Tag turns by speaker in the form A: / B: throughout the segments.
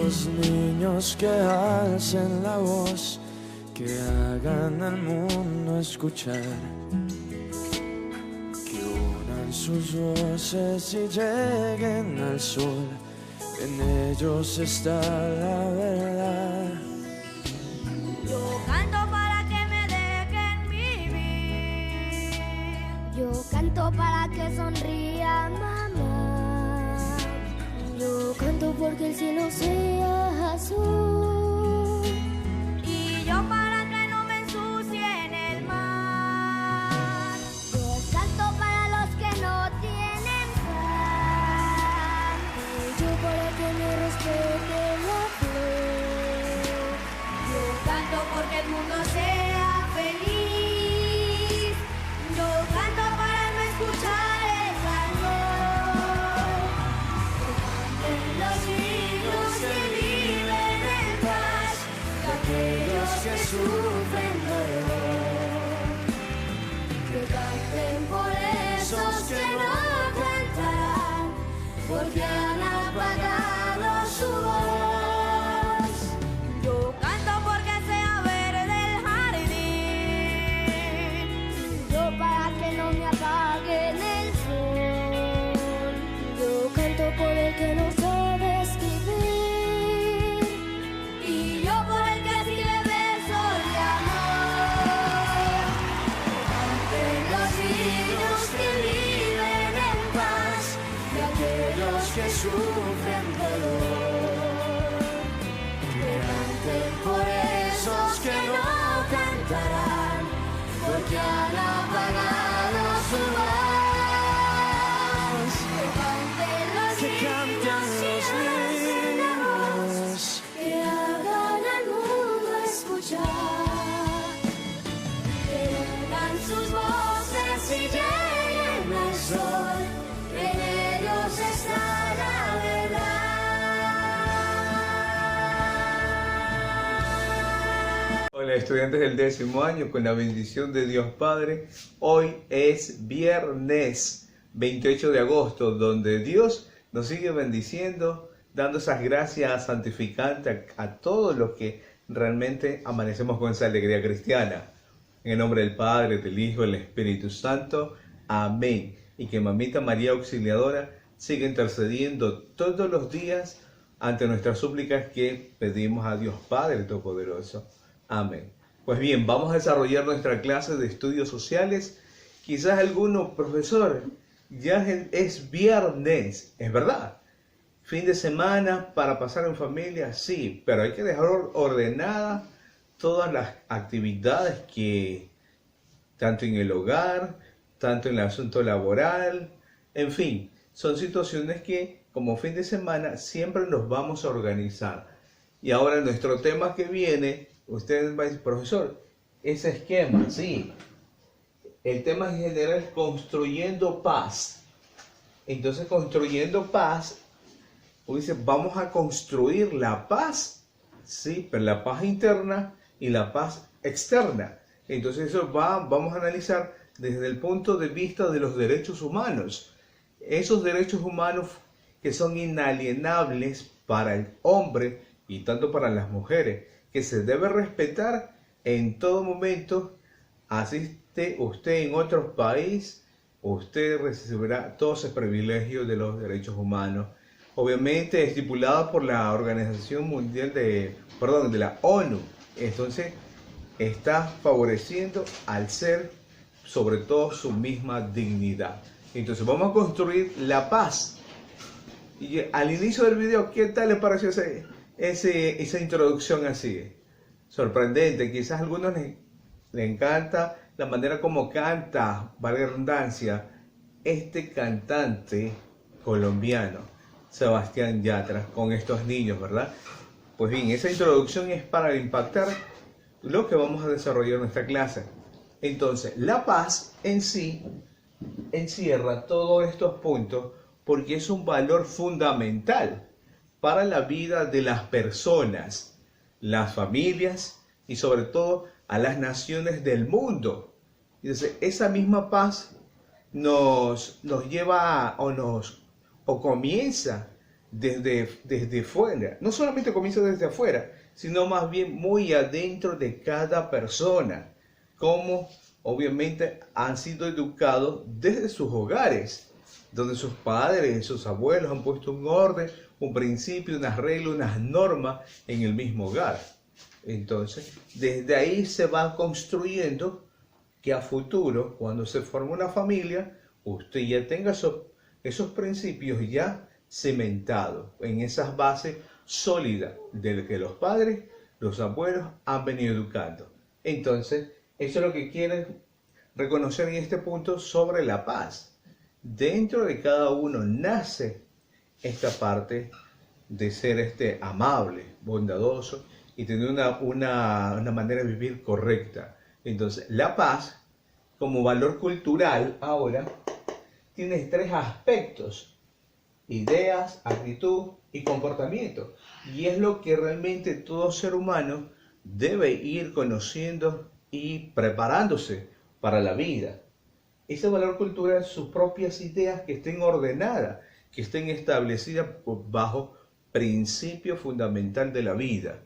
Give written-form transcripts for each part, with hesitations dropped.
A: los niños que alcen la voz, que hagan al mundo escuchar, que unan sus voces y lleguen al sol. En ellos está la verdad.
B: Yo canto para que me dejen vivir. Yo canto para que sonría mamá. Yo canto porque el cielo sea azul. Y yo para que no me ensucien el mar. Yo canto para los que no tienen pan. Y yo para que me respete la flor. Yo canto porque el mundo sea feliz. Yo canto para no escuchar el calor. Que canten los niños que viven en paz, y aquellos que sufren dolor. Que canten por esos que no cantarán, porque han apagado su voz. Yo canto porque sea verde el jardín. Yo para que no me apaguen el sol. Yo canto por el que no sabe escribir. Y yo por el que escribe versos de amor. Que canten los niños que viven en paz, y aquellos que sufren dolor. Que canten por esos que no cantarán, porque han apagado su voz. Que canten los niños, que hagan al mundo escuchar, que unan sus voces y lleguen al sol. En ellos está la verdad.
C: Hola estudiantes del 10º año, con la bendición de Dios Padre, hoy es viernes 28 de agosto, donde Dios nos sigue bendiciendo, dando esas gracias santificantes a todos los que realmente amanecemos con esa alegría cristiana. En el nombre del Padre, del Hijo y del Espíritu Santo. Amén. Y que Mamita María Auxiliadora siga intercediendo todos los días ante nuestras súplicas que pedimos a Dios Padre Todopoderoso. Amén. Pues bien, vamos a desarrollar nuestra clase de estudios sociales. Quizás alguno, profesor, ya es viernes, es verdad. Fin de semana para pasar en familia, sí, pero hay que dejar ordenadas todas las actividades que, tanto en el hogar, tanto en el asunto laboral, en fin, son situaciones que como fin de semana siempre nos vamos a organizar. Y ahora nuestro tema que viene, ustedes van a decir, profesor, ese esquema, sí, el tema en general es construyendo paz. Entonces, construyendo paz, dice, vamos a construir la paz, sí, pero la paz interna y la paz externa. Entonces, eso vamos a analizar desde el punto de vista de los derechos humanos. Esos derechos humanos que son inalienables para el hombre y tanto para las mujeres, que se debe respetar en todo momento. Así esté usted en otro país, usted recibirá todos esos privilegios de los derechos humanos. Obviamente estipulado por la Organización Mundial de la ONU. Entonces está favoreciendo al ser, sobre todo su misma dignidad. Entonces vamos a construir la paz. Y al inicio del video, ¿qué tal le pareció esa introducción así? Sorprendente. Quizás a algunos les encanta la manera como canta, valga la redundancia, este cantante colombiano, Sebastián Yatra, con estos niños, ¿verdad? Pues bien, esa introducción es para impactar lo que vamos a desarrollar en nuestra clase. Entonces, la paz en sí encierra todos estos puntos porque es un valor fundamental para la vida de las personas, las familias y sobre todo a las naciones del mundo. Entonces, esa misma paz nos lleva o comienza desde fuera. No solamente comienza desde afuera, sino más bien muy adentro de cada persona. Como obviamente han sido educados desde sus hogares, donde sus padres, sus abuelos han puesto un orden, un principio, unas reglas, unas normas en el mismo hogar. Entonces, desde ahí se va construyendo que a futuro, cuando se forma una familia, usted ya tenga esos principios ya cimentados en esas bases sólidas de que los padres, los abuelos han venido educando. Entonces, eso es lo que quieren reconocer en este punto sobre la paz. Dentro de cada uno nace esta parte de ser amable, bondadoso y tener una manera de vivir correcta. Entonces, la paz, como valor cultural, ahora tiene 3 aspectos: ideas, actitud y comportamiento. Y es lo que realmente todo ser humano debe ir conociendo y preparándose para la vida. Ese valor cultural, sus propias ideas que estén ordenadas, que estén establecidas bajo principio fundamental de la vida.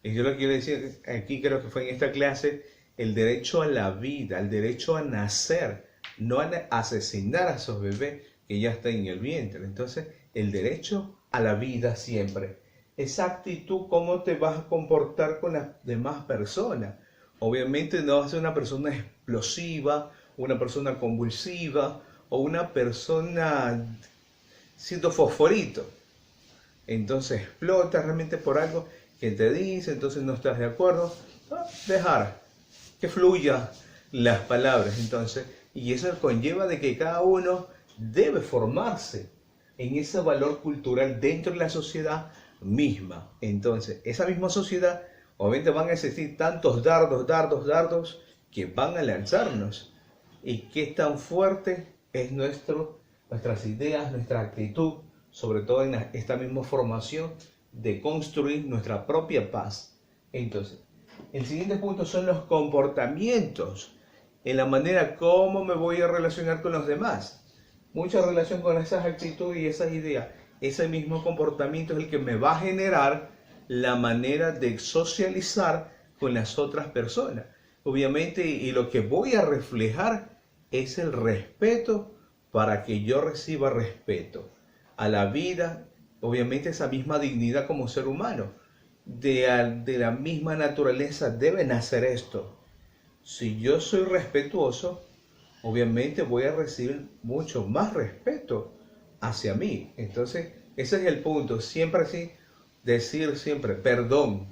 C: Y yo lo quiero decir aquí, creo que fue en esta clase, el derecho a la vida, el derecho a nacer, no a asesinar a esos bebés que ya están en el vientre. Entonces, el derecho a la vida siempre. Esa actitud, cómo te vas a comportar con las demás personas. Obviamente no vas a ser una persona explosiva, una persona convulsiva o una persona siendo fosforito. Entonces explota realmente por algo que te dice, entonces no estás de acuerdo. Dejar que fluya las palabras. Entonces, y eso conlleva de que cada uno debe formarse en ese valor cultural dentro de la sociedad misma. Entonces, esa misma sociedad, obviamente van a existir tantos dardos que van a lanzarnos. Y qué tan fuerte es nuestras ideas, nuestra actitud, sobre todo en esta misma formación de construir nuestra propia paz. Entonces, el siguiente punto son los comportamientos, en la manera como me voy a relacionar con los demás. Mucha relación con esas actitudes y esas ideas. Ese mismo comportamiento es el que me va a generar la manera de socializar con las otras personas. Obviamente, y lo que voy a reflejar es el respeto para que yo reciba respeto a la vida, obviamente esa misma dignidad como ser humano. De la misma naturaleza debe nacer esto. Si yo soy respetuoso, obviamente voy a recibir mucho más respeto hacia mí. Entonces, ese es el punto. Siempre así, decir siempre perdón.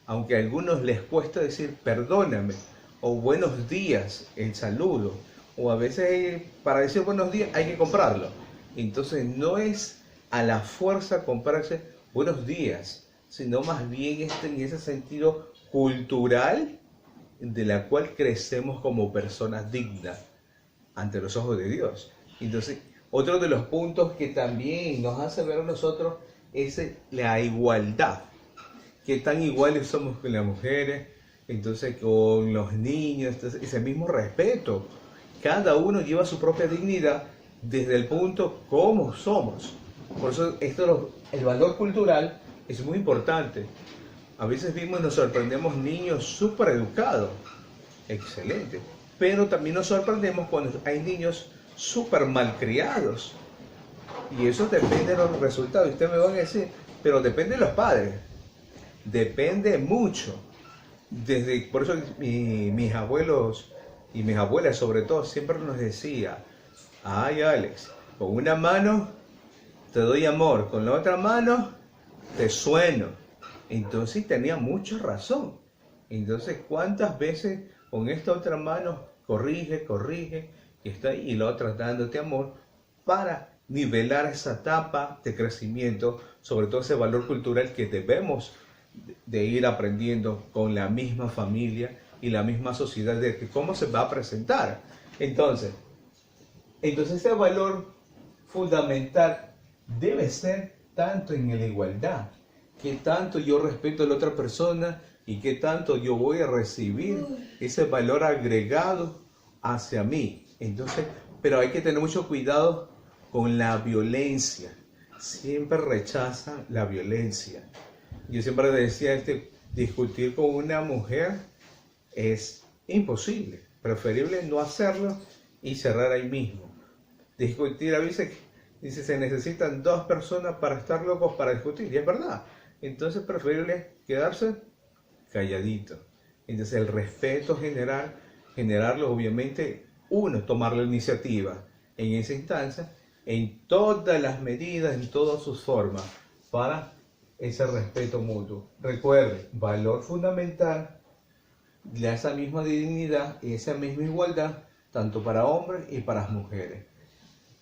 C: Aunque a algunos les cuesta decir perdóname o buenos días, el saludo. O a veces para decir buenos días hay que comprarlo. Entonces no es a la fuerza comprarse buenos días, sino más bien en ese sentido cultural de la cual crecemos como personas dignas ante los ojos de Dios. Entonces, otro de los puntos que también nos hace ver a nosotros es la igualdad. Qué tan iguales somos con las mujeres, entonces con los niños, entonces, ese mismo respeto. Cada uno lleva su propia dignidad desde el punto cómo somos. Por eso el valor cultural es muy importante. A veces nos sorprendemos niños súper educados, excelente, pero también nos sorprendemos cuando hay niños súper malcriados. Y eso depende de los resultados. Ustedes me van a decir, pero depende de los padres. Depende mucho. Por eso mis abuelos y mis abuelas sobre todo siempre nos decía, ay Alex, con una mano te doy amor, con la otra mano te sueno. Entonces tenía mucha razón. Entonces, ¿cuántas veces con esta otra mano corrige, y está ahí, y la otra dándote amor para nivelar esa etapa de crecimiento, sobre todo ese valor cultural que debemos de ir aprendiendo con la misma familia y la misma sociedad de que cómo se va a presentar. Entonces ese valor fundamental debe ser tanto en la igualdad, que tanto yo respeto a la otra persona y que tanto yo voy a recibir ese valor agregado hacia mí. Entonces, pero hay que tener mucho cuidado con la violencia. siempre rechaza la violencia. Yo siempre decía, discutir con una mujer es imposible, preferible no hacerlo y cerrar ahí mismo. Discutir, a veces dice, se necesitan 2 personas para estar locos para discutir, y es verdad. Entonces preferible quedarse calladito. Entonces el respeto generarlo, obviamente, uno tomar la iniciativa en esa instancia, en todas las medidas, en todas sus formas, para ese respeto mutuo. Recuerde, valor fundamental de esa misma dignidad y esa misma igualdad, tanto para hombres y para mujeres.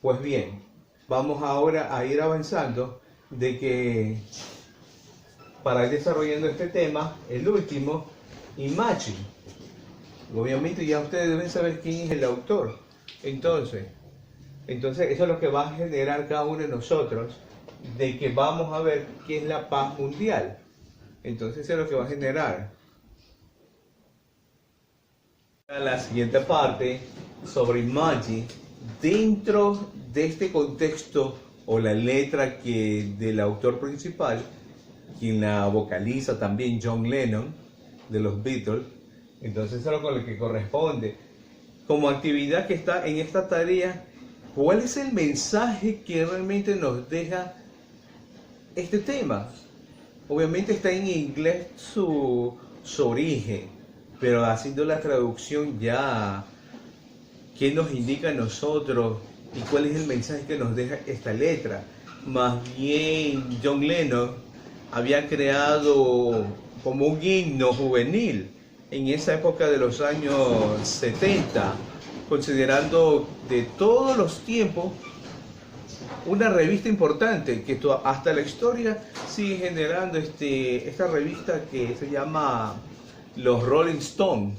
C: Pues bien, vamos ahora a ir avanzando de que para ir desarrollando este tema, el último, Imagine. Obviamente ya ustedes deben saber quién es el autor. Entonces eso es lo que va a generar cada uno de nosotros, de que vamos a ver qué es la paz mundial. Entonces eso es lo que va a generar. La siguiente parte sobre Imagine, dentro de este contexto o la letra del autor principal, quien la vocaliza también John Lennon de los Beatles. Entonces eso es lo que corresponde como actividad que está en esta tarea. ¿Cuál es el mensaje que realmente nos deja este tema? Obviamente está en inglés su origen, pero haciendo la traducción ya, ¿qué nos indica a nosotros y cuál es el mensaje que nos deja esta letra? Más bien John Lennon había creado como un himno juvenil en esa época de los años 70, considerando de todos los tiempos una revista importante que hasta la historia sigue generando esta revista que se llama los Rolling Stones.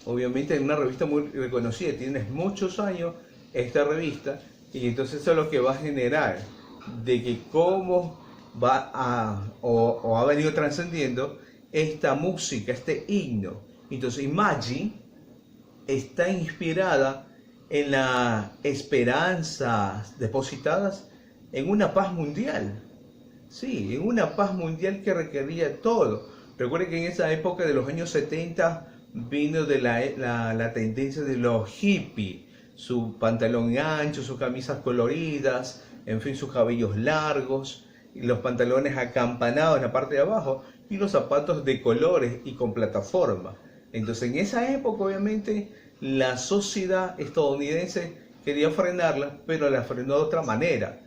C: Obviamente es una revista muy reconocida, tiene muchos años esta revista, y entonces eso es lo que va a generar de que cómo va o ha venido trascendiendo esta música, este himno. Entonces Imagine está inspirada en las esperanzas depositadas en una paz mundial. Sí, en una paz mundial que requería todo. Recuerden que en esa época de los años 70 vino de la tendencia de los hippies, su pantalón ancho, sus camisas coloridas, en fin, sus cabellos largos, y los pantalones acampanados en la parte de abajo, y los zapatos de colores y con plataforma. Entonces en esa época obviamente la sociedad estadounidense quería frenarla, pero la frenó de otra manera.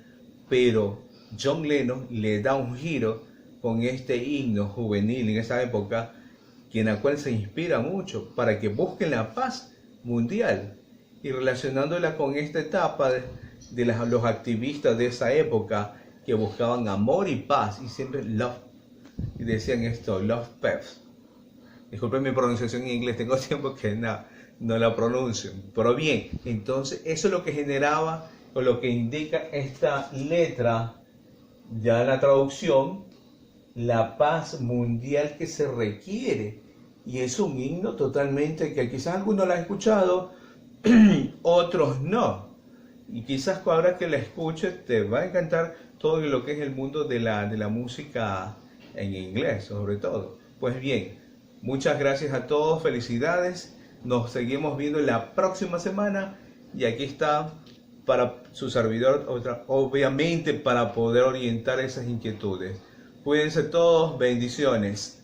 C: Pero John Lennon le da un giro con este himno juvenil en esa época, en la cual se inspira mucho para que busquen la paz mundial, y relacionándola con esta etapa de los activistas de esa época que buscaban amor y paz, y siempre love, y decían esto, love, peace. Disculpen mi pronunciación en inglés, tengo tiempo que no la pronuncio, pero bien, entonces eso es lo que generaba, o lo que indica esta letra, ya la traducción, la paz mundial que se requiere. Y es un himno totalmente que quizás algunos lo han escuchado, otros no. Y quizás ahora que la escuches te va a encantar todo lo que es el mundo de la música en inglés, sobre todo. Pues bien, muchas gracias a todos, felicidades. Nos seguimos viendo la próxima semana, y aquí está para su servidor, obviamente para poder orientar esas inquietudes. Cuídense todos, bendiciones.